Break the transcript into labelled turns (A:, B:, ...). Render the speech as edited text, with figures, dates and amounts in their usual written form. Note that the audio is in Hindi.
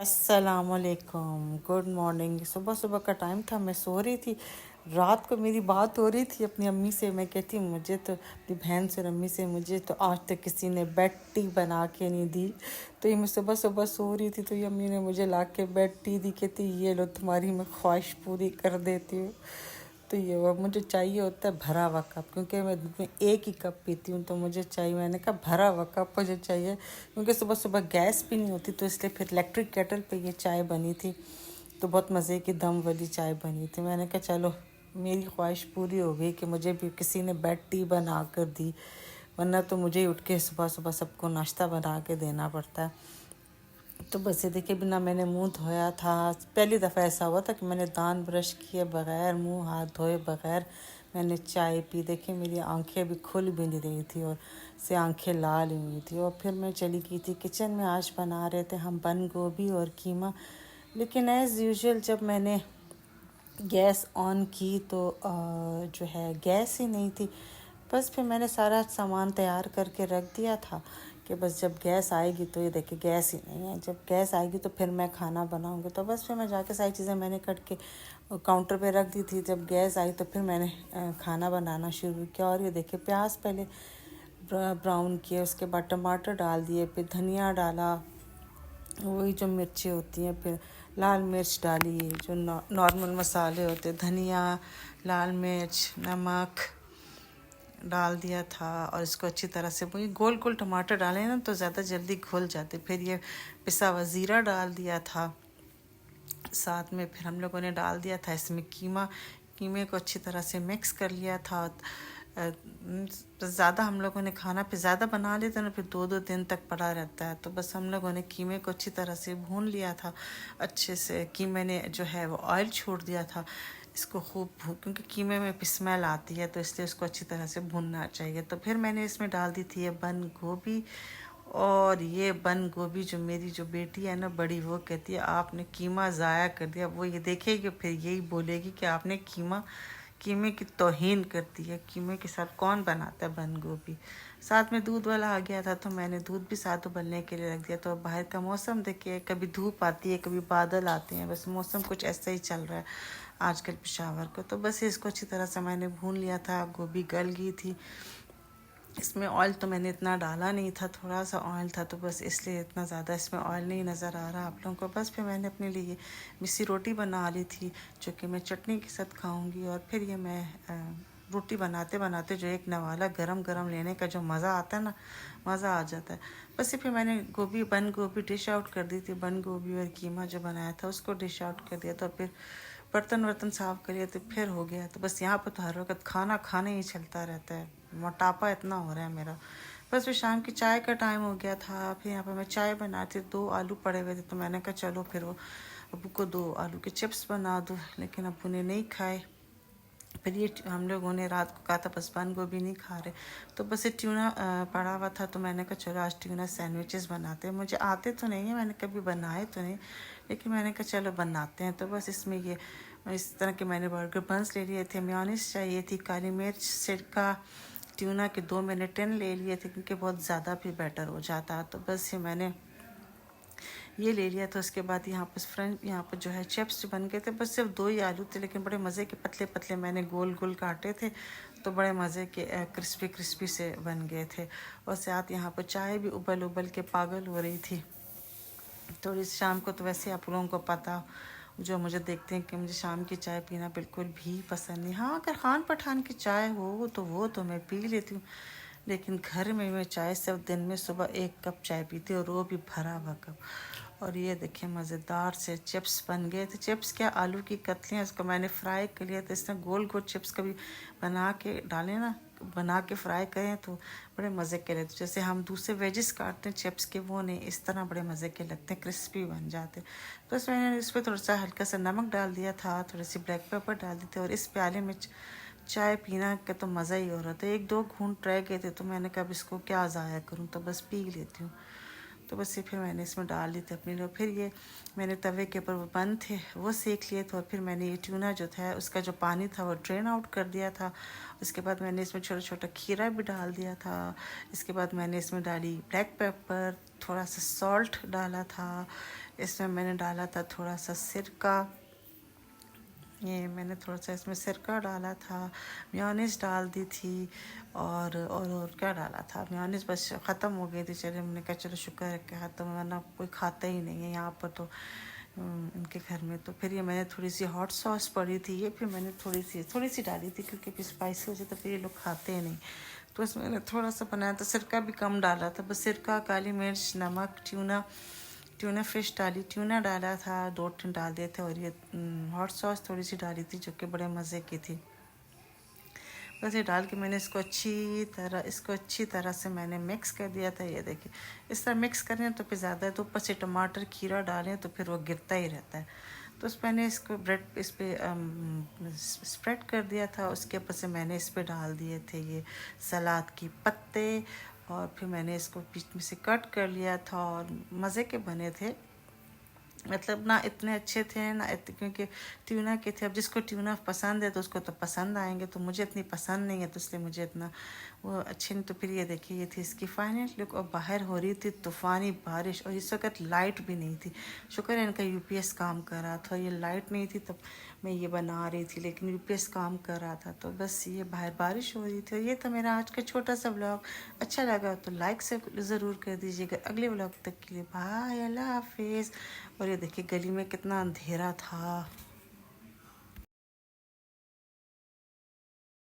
A: अस्सलामुअलैकुम, गुड मॉर्निंग। सुबह सुबह का टाइम था, मैं सो रही थी। रात को मेरी बात हो रही थी अपनी अम्मी से। मैं कहती मुझे तो अपनी बहन से और अम्मी से, मुझे तो आज तक किसी ने बेड टी बना के नहीं दी। तो ये मैं सुबह सुबह सो रही थी, तो ये अम्मी ने मुझे ला के बेड टी दी। कहती ये लो, तुम्हारी मैं ख्वाहिश पूरी कर देती हूँ। तो ये वो मुझे चाहिए होता है भरा हुआ कप, क्योंकि मैं दिन में एक ही कप पीती हूँ। तो मुझे चाहिए, मैंने कहा भरा हुआ कप मुझे चाहिए, क्योंकि सुबह सुबह गैस भी नहीं होती। तो इसलिए फिर इलेक्ट्रिक केटल पे ये चाय बनी थी, तो बहुत मज़े की दम वाली चाय बनी थी। मैंने कहा चलो मेरी ख्वाहिश पूरी हो गई कि मुझे भी किसी ने बेड टी बना कर दी, वरना तो मुझे ही उठ के सुबह सुबह सबको नाश्ता बना के देना पड़ता है। तो बस ये देखिए, बिना मैंने मुंह धोया था, पहली दफ़ा ऐसा हुआ था कि मैंने दांत ब्रश किए बगैर, मुंह हाथ धोए बगैर मैंने चाय पी। देखिए मेरी आंखें अभी खुल भी नहीं रही थी और से आंखें लाल हुई थी। और फिर मैं चली गई थी किचन में। आज बना रहे थे हम बंद गोभी और कीमा, लेकिन एज़ यूजुअल जब मैंने गैस ऑन की तो जो है गैस ही नहीं थी। बस फिर मैंने सारा सामान तैयार करके रख दिया था कि बस जब गैस आएगी, तो ये देखिए गैस ही नहीं है। जब गैस आएगी तो फिर मैं खाना बनाऊंगी। तो बस फिर मैं जाके सारी चीज़ें मैंने कट के काउंटर पे रख दी थी। जब गैस आई तो फिर मैंने खाना बनाना शुरू किया। और ये देखिए प्याज पहले ब्राउन किए, उसके बाद टमाटर डाल दिए, फिर धनिया डाला, वही जो मिर्ची होती हैं, फिर लाल मिर्च डाली, जो नॉर्मल मसाले होते हैं, धनिया, लाल मिर्च, नमक डाल दिया था। और इसको अच्छी तरह से वही गोल गोल टमाटर डाले ना तो ज़्यादा जल्दी घुल जाते। फिर ये पिसा हुआ ज़ीरा डाल दिया था साथ में। फिर हम लोगों ने डाल दिया था इसमें कीमा। कीमे को अच्छी तरह से मिक्स कर लिया था। ज़्यादा हम लोगों ने खाना फिर ज़्यादा बना लेते हैं ना, फिर 2-2 दिन तक पड़ा रहता है। तो बस हम लोगों ने कीमे को अच्छी तरह से भून लिया था अच्छे से। कीमे ने जो है वो ऑयल छोड़ दिया था। इसको खूब क्योंकि कीमे में स्मेल आती है, तो इसलिए इसको अच्छी तरह से भूनना चाहिए। तो फिर मैंने इसमें डाल दी थी ये बंद गोभी। और ये बंद गोभी जो मेरी जो बेटी है ना बड़ी, वो कहती है आपने कीमा ज़ाया कर दिया। वो ये देखेगी फिर यही बोलेगी कि आपने कीमे की तौहीन कर दी है। कीमे के साथ कौन बनाता है बंद गोभी। साथ में दूध वाला आ गया था, तो मैंने दूध भी साथ उबलने के लिए रख दिया। तो बाहर का मौसम देखिए, कभी धूप आती है कभी बादल आते हैं, बस मौसम कुछ ऐसा ही चल रहा है आजकल पेशावर को। तो बस इसको अच्छी तरह से मैंने भून लिया था। गोभी गल गई थी। इसमें ऑयल तो मैंने इतना डाला नहीं था, थोड़ा सा ऑयल था, तो बस इसलिए इतना ज़्यादा इसमें ऑयल नहीं नज़र आ रहा आप लोगों को। बस फिर मैंने अपने लिए मिस्सी रोटी बना ली थी, जो कि मैं चटनी के साथ खाऊंगी। और फिर ये मैं रोटी बनाते बनाते जो एक नवाला गरम गरम लेने का जो मज़ा आता है ना, मज़ा आ जाता है। बस फिर मैंने बंद गोभी डिश आउट कर दी थी। बंद गोभी और कीमा जो बनाया था उसको डिश आउट कर दिया। तो फिर बर्तन वर्तन साफ़ करिए तो फिर हो गया। तो बस यहाँ पर तो हर वक्त खाना खाने ही चलता रहता है, मोटापा इतना हो रहा है मेरा। बस फिर शाम की चाय का टाइम हो गया था। फिर यहाँ पर मैं चाय बनाती, 2 आलू पड़े हुए थे, तो मैंने कहा चलो फिर वो अबू को 2 आलू के चिप्स बना दूँ, लेकिन अबू ने नहीं खाए। फिर ये हम लोगों ने रात को कहा था बस बंद गोभी नहीं खा रहे, तो बस ये ट्यूना पड़ा हुआ था, तो मैंने कहा चलो आज ट्यूना सैंडविचेस बनाते हैं। मुझे आते तो नहीं है, मैंने कभी बनाए तो नहीं, लेकिन मैंने कहा चलो बनाते हैं। तो बस इसमें ये इस तरह के मैंने बर्गर बंस ले लिए थे, मेयोनीज चाहिए थी, काली मिर्च, सिरका, ट्यूना के 2 मैंने टिन ले लिए थे, क्योंकि बहुत ज़्यादा भी बेटर हो जाता। तो बस ये मैंने ये ले लिया। तो उसके बाद यहाँ पर जो है चिप्स बन गए थे। बस सिर्फ 2 ही आलू थे, लेकिन बड़े मज़े के पतले पतले मैंने गोल गोल काटे थे, तो बड़े मज़े के क्रिस्पी क्रिस्पी से बन गए थे। और साथ यहाँ पर चाय भी उबल उबल के पागल हो रही थी। तो इस शाम को तो वैसे आप लोगों को पता, जो मुझे देखते हैं, कि मुझे शाम की चाय पीना बिल्कुल भी पसंद नहीं। हाँ, अगर खान पठान की चाय हो तो वो तो मैं पी लेती हूँ, लेकिन घर में मैं चाय सिर्फ दिन में सुबह 1 कप चाय पीती हूँ, और वो भी भरा हुआ कप। और ये देखिए मज़ेदार से चिप्स बन गए थे। चिप्स क्या, आलू की कतलियाँ, इसको मैंने फ्राई कर लिया था। इसने गोल गोल चिप्स कभी बना के डालें ना, बना के फ्राई करें तो बड़े मज़े के लगते। जैसे हम दूसरे वेजेस काटते हैं चिप्स के, वो नहीं, इस तरह बड़े मज़े के लगते हैं, क्रिस्पी बन जाते। तो बस मैंने इस पर थोड़ा सा हल्का सा नमक डाल दिया था, थोड़ी सी ब्लैक पेपर डाल दी थी। और इस प्याले में चाय पीना का तो मज़ा ही हो रहा था। 1-2 घूंट रह गए थे, तो मैंने कहा इसको क्या ज़ाया करूँ, तो बस पी लेती हूँ। तो बस ये फिर मैंने इसमें डाल दी थी अपने लिए। फिर ये मैंने तवे के ऊपर वो बंद थे वो सेक लिए थे। और फिर मैंने ये ट्यूना जो था उसका जो पानी था वो ड्रेन आउट कर दिया था। उसके बाद मैंने इसमें छोटा छोटा खीरा भी डाल दिया था। इसके बाद मैंने इसमें डाली ब्लैक पेपर, थोड़ा सा सॉल्ट डाला था। इसमें मैंने डाला था थोड़ा सा सिरका, ये मैंने थोड़ा सा इसमें सिरका डाला था, मेयोनीज़ डाल दी थी, और क्या डाला था, मेयोनीज़ बस ख़त्म हो गई थी। चलिए मैंने कहा चलो शुक्र है कि ख़त्म, वरना कोई खाता ही नहीं है यहाँ पर तो इनके घर में। तो फिर ये मैंने थोड़ी सी हॉट सॉस पड़ी थी, ये फिर मैंने थोड़ी सी डाली थी, क्योंकि फिर स्पाइसी हो जाए तो फिर ये लोग खाते ही नहीं। तो इसमें मैंने थोड़ा सा बनाया था, सिरका भी कम डाला था, बस सिरका, काली मिर्च, नमक, ट्यूना फिश डाली, ट्यूना डाला था, 2 डाल दिए थे, और ये हॉट सॉस थोड़ी सी डाली थी जो कि बड़े मज़े की थी। बस ये डाल के मैंने इसको अच्छी तरह से मैंने मिक्स कर दिया था। ये देखिए इस तरह मिक्स करें तो फिर ज़्यादा है, तो ऊपर से टमाटर खीरा डालें तो फिर वो गिरता ही रहता है। तो मैंने इसको ब्रेड इस पर स्प्रेड कर दिया था, उसके ऊपर से मैंने इस पर डाल दिए थे ये सलाद की पत्ते, और फिर मैंने इसको बीच में से कट कर लिया था, और मज़े के बने थे। मतलब ना इतने अच्छे थे ना क्योंकि ट्यूना के थे। अब जिसको ट्यूना पसंद है तो उसको तो पसंद आएंगे, तो मुझे इतनी पसंद नहीं है, तो इसलिए मुझे इतना वो अच्छे नहीं। तो फिर ये देखिए ये थी इसकी फाइनल लुक, और बाहर हो रही थी तूफ़ानी बारिश, और इस वक्त लाइट भी नहीं थी। शुक्र है इनका यूपीएस काम कर रहा था, ये लाइट नहीं थी तब मैं ये बना रही थी, लेकिन यूपीएस काम कर रहा था, तो बस ये बाहर बारिश हो रही थी। और ये था मेरा आज का छोटा सा व्लॉग। अच्छा लगा तो लाइक से ज़रूर कर दीजिएगा। अगले व्लॉग तक के लिए बाय, अल्लाह हाफिज़। और ये देखिए गली में कितना अंधेरा था।